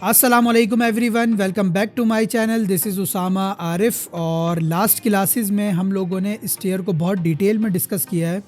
अस्सलामुअलैकुम everyone, welcome back to my channel. This is Usama Arif. और last classes में हम लोगों ने स्टेयर को बहुत डिटेल में डिस्कस किया है।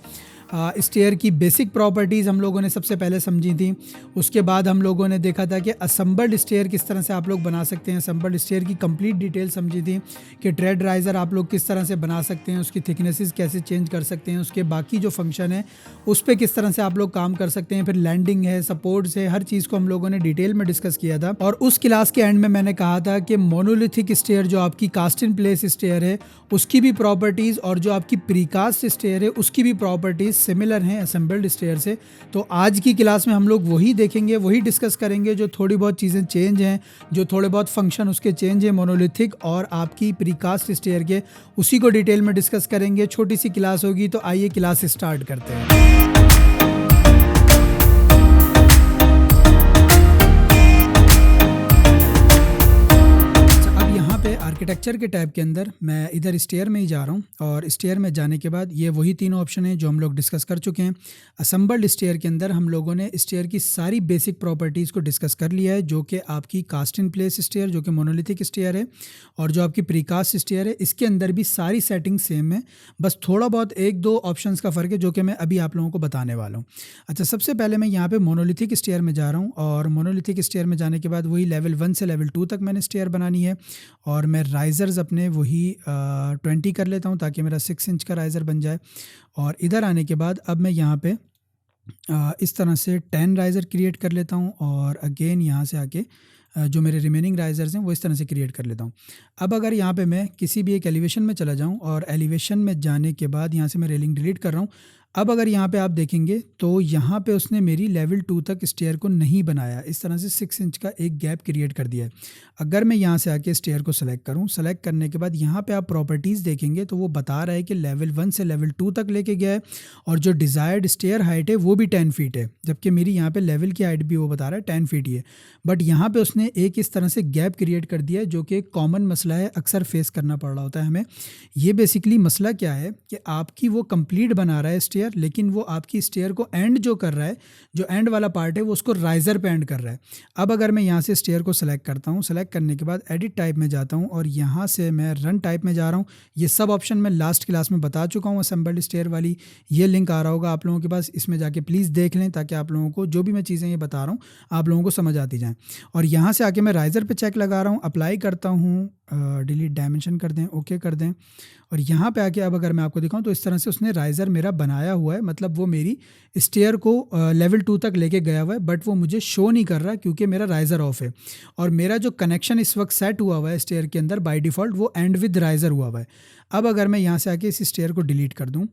स्टेयर की बेसिक प्रॉपर्टीज़ हम लोगों ने सबसे पहले समझी थी। उसके बाद हम लोगों ने देखा था कि असम्बल्ड स्टेयर किस तरह से आप लोग बना सकते हैं। असम्बल्ड स्टेयर की कंप्लीट डिटेल समझी थी कि ट्रेड राइज़र आप लोग किस तरह से बना सकते हैं, उसकी थिकनेसेस कैसे चेंज कर सकते हैं, उसके बाकी जो फंक्शन है उस पर किस तरह से आप लोग काम कर सकते हैं। फिर लैंडिंग है, सपोर्ट्स है, हर चीज़ को हम लोगों ने डिटेल में डिस्कस किया था। और उस क्लास के एंड में मैंने कहा था कि मोनोलिथिक स्टेयर जो आपकी कास्ट इन प्लेस स्टेयर है उसकी भी प्रॉपर्टीज़ और जो आपकी प्रीकास्ट स्टेयर है उसकी भी प्रॉपर्टीज़ सिमिलर हैं असेंबल्ड स्टेयर से। तो आज की क्लास में हम लोग वही देखेंगे, वही डिस्कस करेंगे। जो थोड़ी बहुत चीज़ें चेंज हैं, जो थोड़े बहुत फंक्शन उसके चेंज हैं मोनोलिथिक और आपकी प्रीकास्ट स्टेयर के, उसी को डिटेल में डिस्कस करेंगे। छोटी सी क्लास होगी, तो आइए क्लास स्टार्ट करते हैं। आर्किटेक्चर के टैब के अंदर मैं इधर स्टेयर में ही जा रहा हूँ और स्टेयर में जाने के बाद ये वही तीनों ऑप्शन हैं जो हम लोग डिस्कस कर चुके हैं। असम्बल्ड स्टेयर के अंदर हम लोगों ने स्टेयर की सारी बेसिक प्रॉपर्टीज़ को डिस्कस कर लिया है, जो कि आपकी कास्ट इन प्लेस स्टेयर जो कि मोनोलिथिक स्टेयर है और जो आपकी प्रीकास्ट स्टेयर है, इसके अंदर भी सारी सेटिंग सेम है। बस थोड़ा बहुत एक दो ऑप्शन का फ़र्क है जो कि मैं अभी आप लोगों को बताने वाला हूँ। अच्छा, सबसे पहले मैं यहाँ पर मोनोलिथिक स्टेयर में जा रहा हूँ और मोनोलिथिक स्टेयर में जाने के बाद वही लेवल 1 से लेवल 2 तक मैंने स्टेयर बनानी है और मैं राइज़र्स अपने वही 20 कर लेता हूँ ताकि मेरा 6 इंच का राइज़र बन जाए। और इधर आने के बाद अब मैं यहाँ पे इस तरह से 10 राइज़र क्रिएट कर लेता हूँ और अगेन यहाँ से आके जो मेरे रिमेनिंग राइज़र्स हैं वो इस तरह से क्रिएट कर लेता हूँ। अब अगर यहाँ पे मैं किसी भी एक एलिवेशन में चला जाऊँ और एलिवेशन में जाने के बाद यहाँ से मैं रेलिंग डिलीट कर रहा हूँ। अब अगर यहाँ पे आप देखेंगे तो यहाँ पे उसने मेरी लेवल 2 तक स्टेयर को नहीं बनाया, इस तरह से 6 इंच का एक गैप क्रिएट कर दिया है। अगर मैं यहाँ से आके स्टेयर को सेलेक्ट करूँ, सेलेक्ट करने के बाद यहाँ पे आप प्रॉपर्टीज़ देखेंगे तो वो बता रहा है कि लेवल 1 से लेवल 2 तक लेके गया है और जो डिज़ायर्ड स्टेयर हाइट है वो भी 10 फीट है, जबकि मेरी यहाँ पे लेवल की हाइट भी वो बता रहा है 10 फीट ही है। बट यहाँ पे उसने एक इस तरह से गैप क्रिएट कर दिया है जो कि एक कॉमन मसला है, अक्सर फेस करना पड़ रहा होता है हमें। ये बेसिकली मसला क्या है कि आपकी वो कंप्लीट बना रहा है स्टेयर, लेकिन वो आपकी स्टेयर को एंड जो कर रहा है, जो एंड वाला पार्ट है वो उसको राइज़र पे एंड कर रहा है। अब अगर मैं यहाँ से स्टेयर को सेलेक्ट करता हूँ, सेलेक्ट करने के बाद एडिट टाइप में जाता हूँ और यहाँ से मैं रन टाइप में जा रहा हूँ। ये सब ऑप्शन मैं लास्ट क्लास में बता चुका हूँ असेंबल्ड स्टेयर वाली, ये लिंक आ रहा होगा आप लोगों के पास, इसमें जाके प्लीज़ देख लें ताकि आप लोगों को जो भी मैं चीज़ें ये बता रहा हूँ आप लोगों को समझ आती जाएँ। और यहाँ से आके मैं राइज़र पे चेक लगा रहा हूँ, अप्लाई करता हूँ, डिलीट डायमेंशन कर दें, ओके कर दें। और यहाँ पे आके अब अगर मैं आपको दिखाऊं तो इस तरह से उसने राइज़र मेरा बनाया हुआ है, मतलब वो मेरी स्टेयर को लेवल 2 तक लेके गया हुआ है, बट वो मुझे शो नहीं कर रहा क्योंकि मेरा राइज़र ऑफ है। और मेरा जो कनेक्शन इस वक्त सेट हुआ हुआ है स्टेयर के अंदर बाय डिफ़ॉल्ट वो एंड विद राइज़र हुआ हुआ है। अब अगर मैं यहाँ से आके इस स्टेयर को डिलीट कर दूँ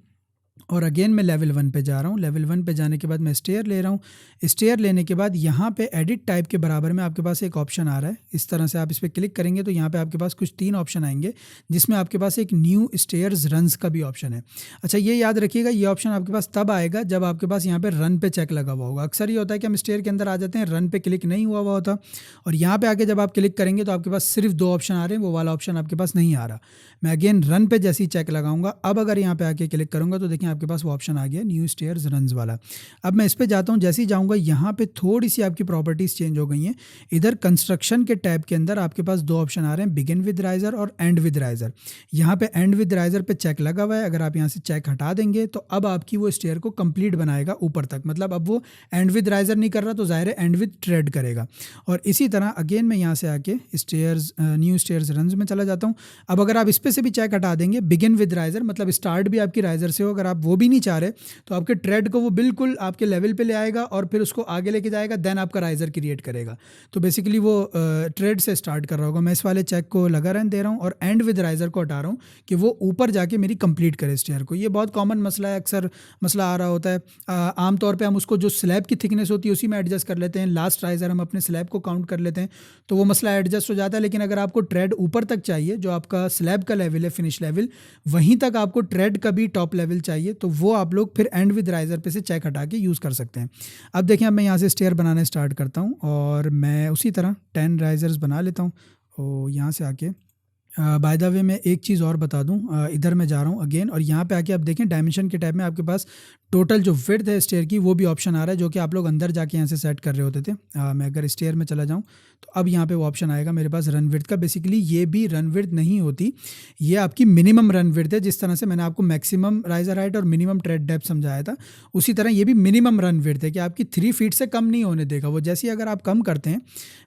और अगेन मैं लेवल 1 पे जा रहा हूँ, लेवल 1 पे जाने के बाद मैं स्टेयर ले रहा हूँ। स्टेयर लेने के बाद यहाँ पे एडिट टाइप के बराबर में आपके पास एक ऑप्शन आ रहा है, इस तरह से आप इस पर क्लिक करेंगे तो यहाँ पे आपके पास कुछ 3 ऑप्शन आएंगे जिसमें आपके पास एक न्यू स्टेयर्स रन्स का भी ऑप्शन है। अच्छा, ये याद रखिएगा, ये ऑप्शन आपके पास तब आएगा जब आपके पास यहाँ पे रन पे चेक लगा हुआ होगा। अक्सर ये होता है कि हम स्टेयर के अंदर आ जाते हैं, रन पे क्लिक नहीं हुआ होता और यहाँ पे आके जब आप क्लिक करेंगे तो आपके पास सिर्फ 2 ऑप्शन आ रहे हैं, वो वाला ऑप्शन आपके पास नहीं आ रहा। मैं अगेन रन पे जैसे ही चेक लगाऊंगा, अब अगर यहाँ पे आके क्लिक करूँगा तो देखिए आपके पास वो ऑप्शन आ गया न्यू स्टेयर्स रन्स वाला। अब मैं इस पे जाता हूँ, जैसे ही जाऊँगा यहाँ पे थोड़ी सी आपकी प्रॉपर्टीज़ चेंज हो गई हैं। इधर कंस्ट्रक्शन के टैब के अंदर आपके पास 2 ऑप्शन आ रहे हैं, बिगिन विद राइज़र और एंड विद राइज़र। यहाँ पे एंड विद राइज़र पे चेक लगा हुआ है, अगर आप यहाँ से चेक हटा देंगे तो अब आपकी वो स्टेयर को कंप्लीट बनाएगा ऊपर तक, मतलब अब वो एंड विद राइज़र नहीं कर रहा तो ज़ाहिर है एंड विद ट्रेड करेगा। और इसी तरह अगेन मैं यहाँ से आके स्टेयर्स न्यू स्टेयर्स रन्स में चला जाता हूँ। अब अगर आप इस पे से भी चेक हटा देंगे, बिगिन विद राइज़र मतलब स्टार्ट भी आपकी राइज़र से हो, अगर आप वो भी नहीं चाह रहे तो आपके ट्रेड को वो बिल्कुल आपके लेवल पे ले आएगा और फिर उसको आगे लेके जाएगा, देन आपका राइज़र क्रिएट करेगा। तो बेसिकली वो ट्रेड से स्टार्ट कर रहा होगा। मैं इस वाले चेक को लगा रहने दे रहा हूँ और एंड विद राइज़र को हटा रहा हूँ कि वो ऊपर जाके मेरी कंप्लीट करे स्टेयर को। ये बहुत कॉमन मसला है, अक्सर मसला आ रहा होता है। आमतौर पर हम उसको जो स्लैब की थिकनेस होती है उसी में एडजस्ट कर लेते हैं, लास्ट राइज़र हम अपने स्लैब को काउंट कर लेते हैं तो वो मसला एडजस्ट हो जाता है। लेकिन अगर आपको ट्रेड ऊपर तक चाहिए, जो आपका स्लैब का लेवल है, फिनिश लेवल, वहीं तक आपको ट्रेड का भी टॉप लेवल चाहिए, तो वो आप लोग फिर एंड विद राइज़र पे से चेक हटा के यूज़ कर सकते हैं। अब देखें, अब मैं यहाँ से स्टेयर बनाना स्टार्ट करता हूँ और मैं उसी तरह 10 राइज़र्स बना लेता हूँ। और यहाँ से आके बाय द वे मैं एक चीज़ और बता दूं, इधर मैं जा रहा हूं अगेन और यहाँ पे आके आप देखें डायमेंशन के टैब में आपके पास टोटल जो विड्थ है स्टेयर की वो भी ऑप्शन आ रहा है, जो कि आप लोग अंदर जाके यहाँ से सेट कर रहे होते थे। मैं अगर स्टेयर में चला जाऊँ तो अब यहाँ पे वो ऑप्शन आएगा मेरे पास रन विड्थ का। बेसिकली ये भी रन विड्थ नहीं होती, ये आपकी मिनिमम रन विड्थ है। जिस तरह से मैंने आपको मैक्सिमम राइजर हाइट और मिनिमम ट्रेड डेप्थ समझाया था, उसी तरह ये भी मिनिमम रन विड्थ है कि आपकी 3 फीट से कम नहीं होने देगा वो। जैसे ही अगर आप कम करते हैं,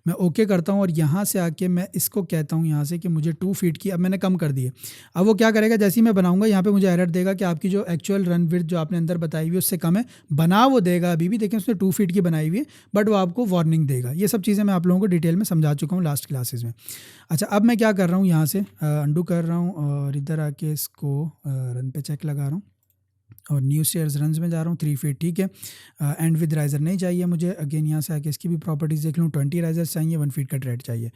मैं ओके करता हूँ और यहाँ से आके मैं इसको कहता हूँ यहाँ से कि मुझे 2 फीट की, अब मैंने कम कर दी है। अब वो क्या करेगा, जैसे ही मैं बनाऊंगा यहाँ पे मुझे एरर देगा कि आपकी जो एक्चुअल रन विड्थ जो आपने अंदर बताई हुई है उससे कम है। बना वो देगा अभी भी, देखें उसने 2 फीट की बनाई हुई है, बट वो आपको वार्निंग देगा। ये सब चीज़ें मैं आप लोगों को डिटेल में समझा चुका हूँ लास्ट क्लासेस में। अच्छा, अब मैं क्या कर रहा हूँ, यहाँ से अंडू कर रहा हूँ और इधर आके इसको रन पे चेक लगा रहा हूँ और न्यू स्टेयर्स रन्स में जा रहा हूँ। 3 फीट ठीक है। एंड विद राइज़र नहीं चाहिए मुझे। अगेन यहाँ से आके इसकी भी प्रॉपर्टीज़ देख लूँ। 20 राइजर्स चाहिए, 1 फीट का ट्रेड चाहिए।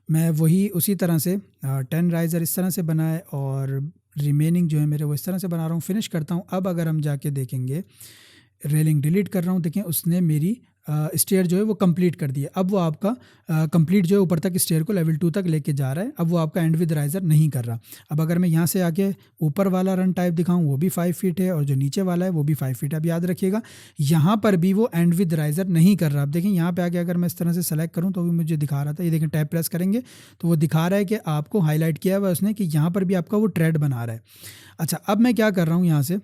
मैं वही उसी तरह से 10 राइज़र इस तरह से बनाए और रिमेनिंग जो है मेरे वो इस तरह से बना रहा हूँ। फिनिश करता हूँ। अब अगर हम जाके देखेंगे, रेलिंग डिलीट कर रहा हूँ, देखें उसने मेरी स्टेयर जो है वो कंप्लीट कर दिया। अब वो आपका कंप्लीट जो है ऊपर तक स्टेयर को लेवल 2 तक लेके जा रहा है। अब वो आपका एंड विद राइज़र नहीं कर रहा। अब अगर मैं यहाँ से आके ऊपर वाला रन टाइप दिखाऊं, वो भी 5 फीट है और जो नीचे वाला है वो भी 5 फीट है। अब याद रखिएगा यहाँ पर भी वो एंड विद राइज़र नहीं कर रहा। अब देखें यहाँ पे आके अगर मैं इस तरह से सेलेक्ट करूँ तो भी मुझे दिखा रहा था, ये देखें टैप प्रेस करेंगे तो वो दिखा रहा है कि आपको हाईलाइट किया हुआ उसने कि यहाँ पर भी आपका वो ट्रेड बना रहा है। अच्छा, अब मैं क्या कर रहा हूँ, यहाँ से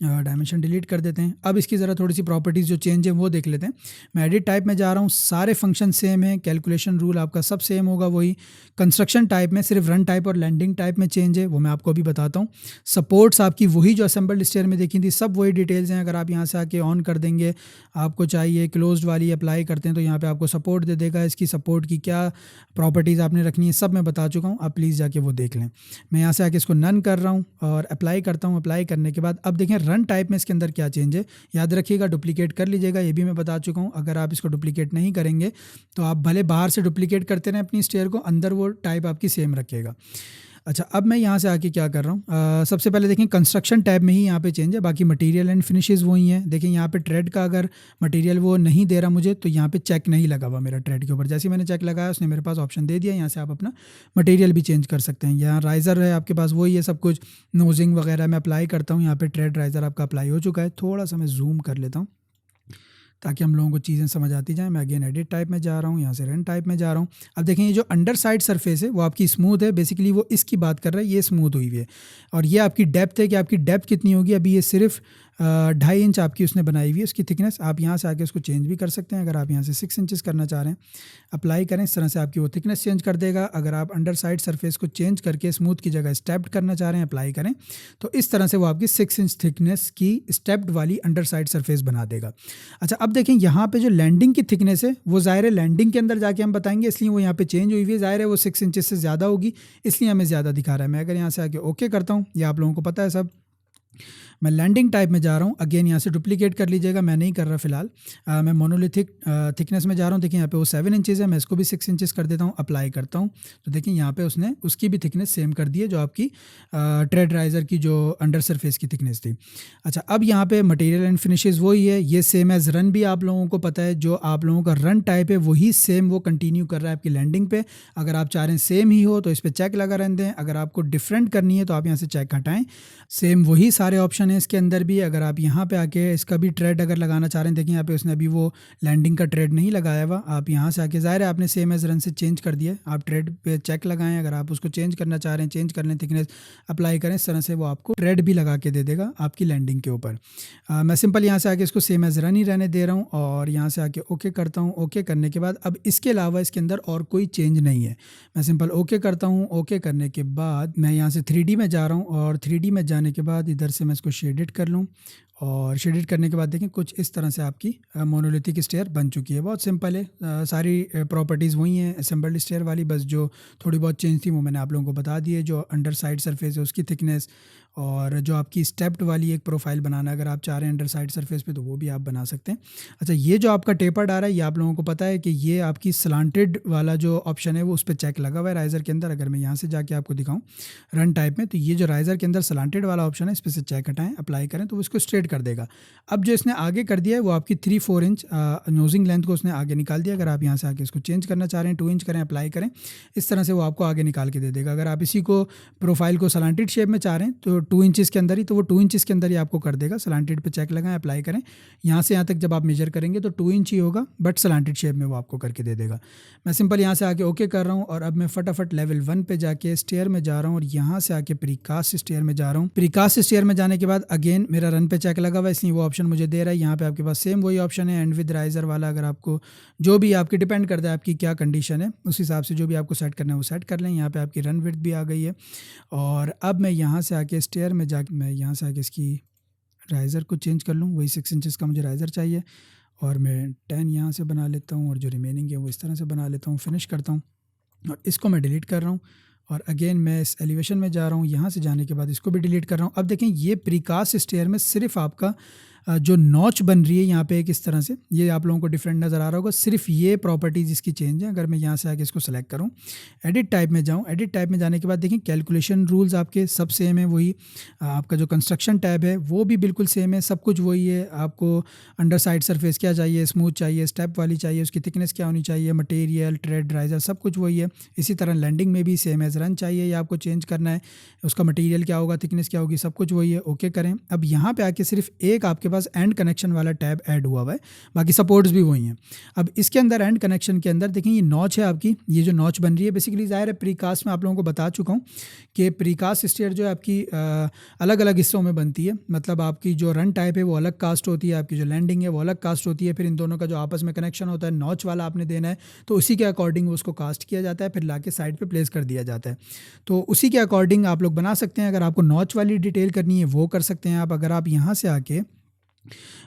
डायमेंशन डिलीट कर देते हैं। अब इसकी ज़रा थोड़ी सी प्रॉपर्टीज़ जो चेंज है वो देख लेते हैं। मैं एडिट टाइप में जा रहा हूँ, सारे फंक्शन सेम है, कैलकुलेशन रूल आपका सब सेम होगा वही। कंस्ट्रक्शन टाइप में सिर्फ रन टाइप और लैंडिंग टाइप में चेंज है, वो मैं आपको अभी बताता हूँ। सपोर्ट्स आपकी वही जो असेंबल्ड स्टेयर में देखी थी, सब वही डिटेल्स हैं। अगर आप यहाँ से आके ऑन कर देंगे, आपको चाहिए क्लोज्ड वाली अप्लाई करते हैं तो यहाँ पर आपको सपोर्ट दे देगा। इसकी सपोर्ट की क्या प्रॉपर्टीज़ आपने रखनी है सब मैं बता चुका हूँ, आप प्लीज़ जाके वो देख लें। मैं यहाँ से आके इसको नन कर रहा हूँ और अप्लाई करता हूँ। अप्लाई करने के बाद अब देखें रन टाइप में इसके अंदर क्या चेंज है, याद रखिएगा डुप्लीकेट कर लीजिएगा, ये भी मैं बता चुका हूँ। अगर आप इसको डुप्लीकेट नहीं करेंगे तो आप भले बाहर से डुप्लीकेट करते रहें अपनी स्टेयर को, अंदर वो टाइप आपकी सेम रखेगा। अच्छा, अब मैं यहाँ से आके क्या कर रहा हूँ, सबसे पहले देखें कंस्ट्रक्शन टैब में ही यहाँ पे चेंज है, बाकी मटेरियल एंड फिनिशेस वही हैं। देखें यहाँ पे ट्रेड का अगर मटेरियल वो नहीं दे रहा मुझे तो यहाँ पे चेक नहीं लगा हुआ मेरा ट्रेड के ऊपर। जैसे ही मैंने चेक लगाया उसने मेरे पास ऑप्शन दे दिया, यहाँ से आप अपना मटेरियल भी चेंज कर सकते हैं। यहाँ राइज़र है आपके पास वही है सब कुछ, नोजिंग वगैरह मैं अप्लाई करता हूँ। यहाँ पर ट्रेड राइज़र आपका अप्लाई हो चुका है। थोड़ा सा मैं जूम कर लेता हूँ ताकि हम लोगों को चीज़ें समझ आती जाएँ। मैं अगेन एडिट टाइप में जा रहा हूँ, यहाँ से रन टाइप में जा रहा हूँ। अब देखें ये जो अंडर साइड सरफेस है वो आपकी स्मूथ है, बेसिकली वो इसकी बात कर रहा है, ये स्मूथ हुई हुई है। और ये आपकी डेप्थ है कि आपकी डेप्थ कितनी होगी। अभी ये सिर्फ 2.5 इंच आपकी उसने बनाई हुई है उसकी थिकनेस। आप यहाँ से आके उसको चेंज भी कर सकते हैं। अगर आप यहाँ से 6 इंचेस करना चाह रहे हैं, अप्लाई करें, इस तरह से आपकी वो थिकनेस चेंज कर देगा। अगर आप अंडर साइड सरफेस को चेंज करके स्मूथ की जगह स्टेप्ड करना चाह रहे हैं, अप्लाई करें, तो इस तरह से वो आपकी 6 इंच थिकनेस की स्टेप्ड वाली अंडर साइड सरफेस बना देगा। अच्छा, अब देखें यहाँ पे जो लैंडिंग की थिकनेस है वो ज़ाहिर है लैंडिंग के अंदर जाके हम बताएंगे, इसलिए वो यहाँ पे चेंज हुई हुई है। ज़ाहिर है वो 6 इंचेस से ज़्यादा होगी, इसलिए हमें ज़्यादा दिखा रहा है। मैं अगर यहाँ से आके ओके करता हूँ, ये आप लोगों को पता है सब। मैं लैंडिंग टाइप में जा रहा हूँ, अगेन यहाँ से डुप्लीकेट कर लीजिएगा, मैं नहीं कर रहा फिलहाल। मैं मोनोलिथिक थिकनेस में जा रहा हूँ। देखिए यहाँ पे वो 7 इंचेस है, मैं इसको भी 6 इंचेस कर देता हूँ, अप्लाई करता हूँ। तो देखिए यहाँ पे उसने उसकी भी थिकनेस सेम कर दी है जो आपकी ट्रेड राइज़र की जो अंडर सरफेस की थिकनेस थी। अच्छा, अब यहाँ पे मटेरियल एंड फिनिशेस वही है, ये सेम एज रन भी आप लोगों को पता है। जो आप लोगों का रन टाइप है वही सेम वो कंटिन्यू कर रहा है आपकी लैंडिंग पे। अगर आप चाह रहे हैं सेम ही हो तो इस पर चेक लगा रहने दें, अगर आपको डिफरेंट करनी है तो आप यहाँ से चेक हटाएं। सेम वही सारे ऑप्शन है इसके अंदर भी। अगर आप यहाँ पे आके इसका भी ट्रेड अगर लगाना चाह रहे हैं, देखिए यहाँ पे उसने अभी वो लैंडिंग का ट्रेड नहीं लगाया हुआ। आप यहाँ से आके ज़ाहिर है आपने सेम एज रन से चेंज कर दिया, आप ट्रेड पे चेक लगाएं। अगर आप उसको चेंज करना चाह रहे हैं, चेंज कर लें, थिकनेस अप्लाई करें, इस तरह से वो आपको ट्रेड भी लगा के दे देगा आपकी लैंडिंग के ऊपर। मैं सिंपल यहाँ से आके इसको सेम एज रन ही रहने दे रहा हूँ और यहाँ से आके ओके करता हूँ। ओके करने के बाद अब इसके अलावा इसके अंदर और कोई चेंज नहीं है। मैं सिंपल ओके करता हूँ। ओके करने के बाद मैं यहाँ से 3D में जा रहा हूँ और 3D में जाने के बाद इधर से मैं इसको शेडेड कर लूँ और शेडेड करने के बाद देखें कुछ इस तरह से आपकी मोनोलिथिक स्टेयर बन चुकी है। बहुत सिंपल है, सारी प्रॉपर्टीज़ वही हैं असेंबल्ड स्टेयर वाली, बस जो थोड़ी बहुत चेंज थी वो मैंने आप लोगों को बता दी है। जो अंडर साइड सरफेस है उसकी थिकनेस और जो आपकी स्टेप्ड वाली एक प्रोफाइल बनाना अगर आप चाह रहे हैं अंडर साइड सरफेस पे तो वो भी आप बना सकते हैं। अच्छा, ये जो आपका टेपर्ड आ रहा है ये आप लोगों को पता है कि ये आपकी स्लांटेड वाला जो ऑप्शन है वो उस पर चेक लगा हुआ है राइज़र के अंदर। अगर मैं यहाँ से जाके आपको दिखाऊँ रन टाइप में, तो ये जो राइज़र के अंदर स्लांटेड वाला ऑप्शन है इस पर से चेक हटाएं, अप्लाई करें तो वो इसको स्ट्रेट कर देगा। अब जो इसने आगे कर दिया है वो आपकी 3-4 इंच नोजिंग लेंथ को उसने आगे निकाल दिया। अगर आप यहाँ से आके इसको चेंज करना चाह रहे हैं 2 इंच करें, अप्लाई करें, इस तरह से वो आपको आगे निकाल के दे देगा। अगर आप इसी को प्रोफाइल को स्लांटेड शेप में चाह रहे हैं तो 2 इंचज़ के अंदर ही, तो वो 2 इंचज़ के अंदर ही आपको कर देगा। सलांटेड पे चेक लगाएं, अप्लाई करें, यहाँ से यहाँ तक जब आप मेजर करेंगे तो 2 इंच ही होगा, बट सलांटेड शेप में वो आपको करके दे देगा। मैं सिंपल यहाँ से आके ओके कर रहा हूँ और अब मैं फटाफट लेवल 1 पे जाके स्टेयर में जा रहा हूँ और यहाँ से आके प्रीकास्ट स्टेयर में जा रहा हूँ। प्रीकास्ट स्टेयर में जाने के बाद अगेन मेरा रन पे चेक लगा हुआ है, इसलिए वो ऑप्शन मुझे दे रहा है। यहाँ पे आपके पास सेम वही ऑप्शन है एंड विद राइजर वाला। अगर आपको जो भी आपकी डिपेंड करता है आपकी क्या कंडीशन है, उस हिसाब से जो भी आपको सेट करना है वो सेट कर लें। यहाँ पे आपकी रन विड्थ भी आ गई है और अब मैं यहाँ से आके स्टेयर में जाके मैं यहाँ से आके इसकी राइज़र को चेंज कर लूँ। वही 6 इंचज़ का मुझे राइज़र चाहिए और मैं 10 यहाँ से बना लेता हूँ और जो रिमेनिंग है वो इस तरह से बना लेता हूँ। फिनिश करता हूँ और इसको मैं डिलीट कर रहा हूँ और अगेन मैं इस एलिवेशन में जा रहा हूँ। यहाँ से जाने के बाद इसको भी डिलीट कर रहा हूँ। अब देखें ये प्रीकास्ट स्टेयर में सिर्फ आपका जो नॉच बन रही है यहाँ पे एक इस तरह से, ये आप लोगों को डिफरेंट नज़र आ रहा होगा। सिर्फ ये प्रॉपर्टीज़ इसकी चेंज है। अगर मैं यहाँ से आके इसको सेलेक्ट करूँ, एडिट टाइप में जाऊँ, एडिट टाइप में जाने के बाद देखें कैलकुलेशन रूल्स आपके सब सेम है। वही आपका जो कंस्ट्रक्शन टैब है वो भी बिल्कुल सेम है, सब कुछ वही है। आपको अंडर साइड सरफेस क्या चाहिए, स्मूथ चाहिए, स्टेप वाली चाहिए, उसकी थिकनेस क्या होनी चाहिए, मटेरियल, ट्रेड, राइजर, सब कुछ वही है। इसी तरह लैंडिंग में भी सेम एज रन चाहिए या आपको चेंज करना है, उसका मटेरियल क्या होगा, थिकनेस क्या होगी, सब कुछ वही है। ओके करें। अब यहाँ पे आके सिर्फ एक आपके पास एंड कनेक्शन वाला टैब ऐड हुआ है, बाकी सपोर्ट्स भी वही हैं। अब इसके अंदर एंड कनेक्शन के अंदर देखें ये नॉच है आपकी, ये जो नॉच बन रही है बेसिकली ज़ाहिर है प्रीकास्ट में आप लोगों को बता चुका हूँ कि प्रीकास्ट स्टेयर जो है आपकी अलग अलग हिस्सों में बनती है। मतलब आपकी जो रन टाइप है वो अलग कास्ट होती है, आपकी जो लैंडिंग है वो अलग कास्ट होती है। फिर इन दोनों का जो आपस में कनेक्शन होता है नॉच वाला आपने देना है, तो उसी के अकॉर्डिंग उसको कास्ट किया जाता है, फिर लाके साइड पे प्लेस कर दिया जाता है। तो उसी के अकॉर्डिंग आप लोग बना सकते हैं। अगर आपको नॉच वाली डिटेल करनी है वो कर सकते हैं आप। अगर आप यहाँ से आके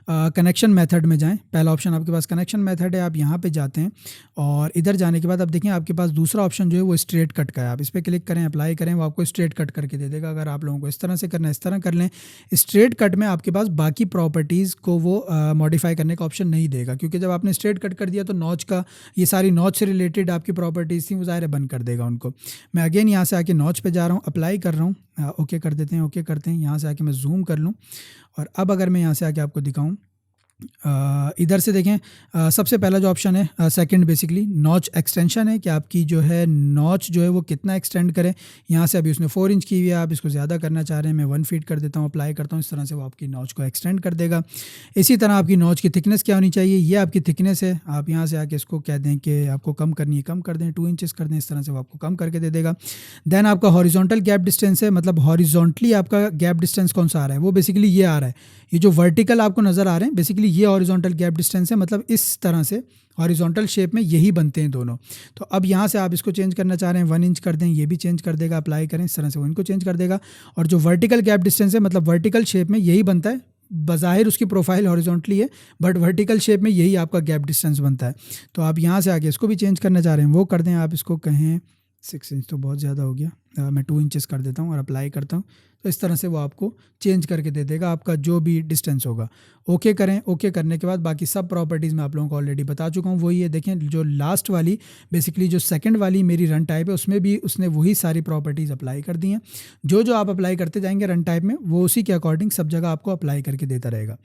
कनेक्शन मेथड में जाएं, पहला ऑप्शन आपके पास कनेक्शन मेथड है, आप यहाँ पे जाते हैं और इधर जाने के बाद अब देखें आपके पास दूसरा ऑप्शन जो है वो स्ट्रेट कट का है। आप इस पर क्लिक करें, अप्लाई करें, वो आपको स्ट्रेट कट करके दे देगा। अगर आप लोगों को इस तरह से करना है इस तरह कर लें। स्ट्रेट कट में आपके पास बाकी प्रॉपर्टीज़ को वो मॉडिफाई करने का ऑप्शन नहीं देगा, क्योंकि जब आपने स्ट्रेट कट कर दिया तो नॉच का ये सारी नॉच से रिलेटेड आपकी प्रॉपर्टीज़ थी वो ज़ाहिर है बंद कर देगा उनको। मैं अगेन यहाँ से आके नॉच पे जा रहा हूँ, अप्लाई कर रहा हूँ, ओके कर देते हैं, ओके करते हैं। यहाँ से आके मैं जूम कर लूँ और अब अगर मैं यहाँ से आके आपको दिखाऊँ, इधर से देखें सबसे पहला जो ऑप्शन है सेकंड बेसिकली नॉच एक्सटेंशन है कि आपकी जो है नॉच जो है वो कितना एक्सटेंड करें। यहाँ से अभी उसने 4 इंच की हुई है, आप इसको ज़्यादा करना चाह रहे हैं, मैं 1 फीट कर देता हूँ, अप्लाई करता हूँ। इस तरह से वो आपकी नॉच को एक्सटेंड कर देगा। इसी तरह आपकी नॉच की थिकनेस क्या होनी चाहिए, ये आपकी थिकनेस है। आप यहाँ से आके इसको कह दें कि आपको कम करनी है, कम कर दें, 2 इंचज़ कर दें, इस तरह से वो आपको कम करके दे देगा। देन आपका हॉरिजॉन्टल गैप डिस्टेंस है, मतलब हॉरिजॉन्टली आपका गैप डिस्टेंस कौन सा आ रहा है, वो बेसिकली ये आ रहा है। ये जो वर्टिकल आपको नज़र आ रहे हैं बेसिकली ये हॉरिजॉन्टल गैप डिस्टेंस है, मतलब इस तरह से हॉरिजॉन्टल शेप में यही बनते हैं दोनों। तो अब यहाँ से आप इसको चेंज करना चाह रहे हैं 1 इंच कर दें, ये भी चेंज कर देगा, अप्लाई करें, इस तरह से वो इनको चेंज कर देगा। और जो वर्टिकल गैप डिस्टेंस है मतलब वर्टिकल शेप में यही बनता है, बज़ाहिर उसकी प्रोफाइल हॉरिजॉन्टली है बट वर्टिकल शेप में यही आपका गैप डिस्टेंस बनता है। तो आप यहाँ से आगे इसको भी चेंज करना चाह रहे हैं वो कर दें। आप इसको कहें 6 इंच तो बहुत ज़्यादा हो गया, मैं 2 इंचज़ कर देता हूँ और अप्लाई करता हूँ। तो इस तरह से वो आपको चेंज करके दे देगा आपका जो भी डिस्टेंस होगा। ओके करें, ओके करने के बाद बाकी सब प्रॉपर्टीज़ मैं आप लोगों को ऑलरेडी बता चुका हूँ। वही है, देखें जो लास्ट वाली बेसिकली जो सेकंड वाली मेरी रन टाइप है उसमें भी उसने वही सारी प्रॉपर्टीज़ अप्लाई कर दी हैं। जो आप अप्लाई करते जाएंगे रन टाइप में वो उसी के अकॉर्डिंग सब जगह आपको अप्लाई करके देता रहेगा।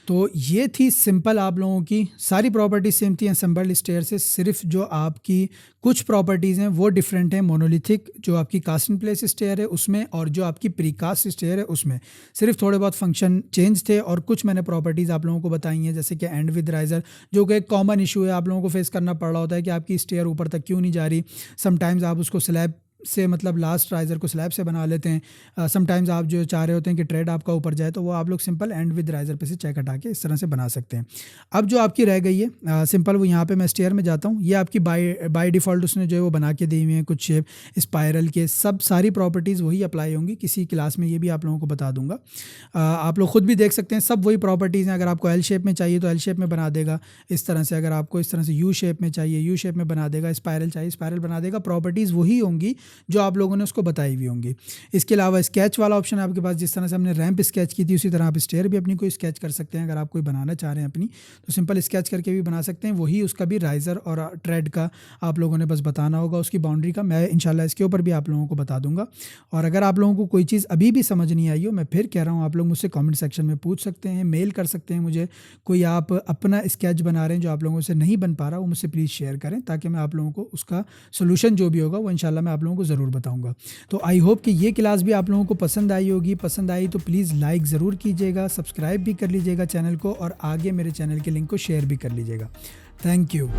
तो ये थी सिंपल आप लोगों की सारी प्रॉपर्टीज सेम थी असेंबल्ड स्टेयर से। सिर्फ जो आपकी कुछ प्रॉपर्टीज़ हैं वो डिफरेंट हैं। मोनोलिथिक जो आपकी कास्ट इन प्लेस स्टेयर है उसमें और जो आपकी प्रीकास्ट स्टेयर है उसमें सिर्फ थोड़े बहुत फंक्शन चेंज थे और कुछ मैंने प्रॉपर्टीज़ आप लोगों को बताई हैं, जैसे कि एंड विद राइजर जो कि एक कॉमन इशू है, आप लोगों को फेस करना पड़ रहा होता है कि आपकी स्टेयर ऊपर तक क्यों नहीं जा रही। समटाइम्स आप उसको स्लैब से मतलब लास्ट राइज़र को स्लैब से बना लेते हैं, समटाइम्स आप जो चाह रहे होते हैं कि ट्रेड आपका ऊपर जाए तो वो आप लोग सिंपल एंड विद राइज़र पे से चेक हटा के इस तरह से बना सकते हैं। अब जो आपकी रह गई है सिंपल वो यहाँ पे मैं स्टेयर में जाता हूँ। ये आपकी बाय डिफ़ॉल्ट उसने जो है वो बना के दी हुई है कुछ शेप स्पायरल के, सब सारी प्रॉपर्टीज़ वही अप्लाई होंगी। किसी क्लास में ये भी आप लोगों को बता दूंगा, आप लोग खुद भी देख सकते हैं, सब वही प्रॉपर्टीज़ हैं। अगर आपको एल शेप में चाहिए तो एल शेप में बना देगा इस तरह से, अगर आपको इस तरह से यू शेप में चाहिए यू शेप में बना देगा, स्पायरल चाहिए स्पायरल बना देगा। प्रॉपर्टीज़ वही होंगी जो आप लोगों ने उसको बताई हुई होंगी। इसके अलावा स्केच वाला ऑप्शन है आपके पास, जिस तरह से हमने रैंप स्केच की थी उसी तरह आप स्टेयर भी अपनी कोई स्केच कर सकते हैं। अगर आप कोई बनाना चाह रहे हैं अपनी तो सिंपल स्केच करके भी बना सकते हैं। वही उसका भी राइज़र और ट्रेड का आप लोगों ने बस बताना होगा, उसकी बाउंड्री का मैं इंशाल्लाह इसके ऊपर भी आप लोगों को बता दूंगा। और अगर आप लोगों को कोई चीज़ अभी भी समझ नहीं आई हो, मैं फिर कह रहा हूँ आप लोग मुझसे कमेंट सेक्शन में पूछ सकते हैं, मेल कर सकते हैं मुझे। कोई आप अपना स्केच बना रहे हैं जो आप लोगों से नहीं बन पा रहा वो मुझसे प्लीज़ शेयर करें, ताकि मैं आप लोगों को उसका सोल्यूशन जो भी होगा वो इंशाल्लाह मैं आप लोगों को को ज़रूर बताऊँगा। तो आई होप कि ये क्लास भी आप लोगों को पसंद आई होगी। पसंद आई तो प्लीज़ लाइक ज़रूर कीजिएगा, सब्सक्राइब भी कर लीजिएगा चैनल को और आगे मेरे चैनल के लिंक को शेयर भी कर लीजिएगा। Thank you.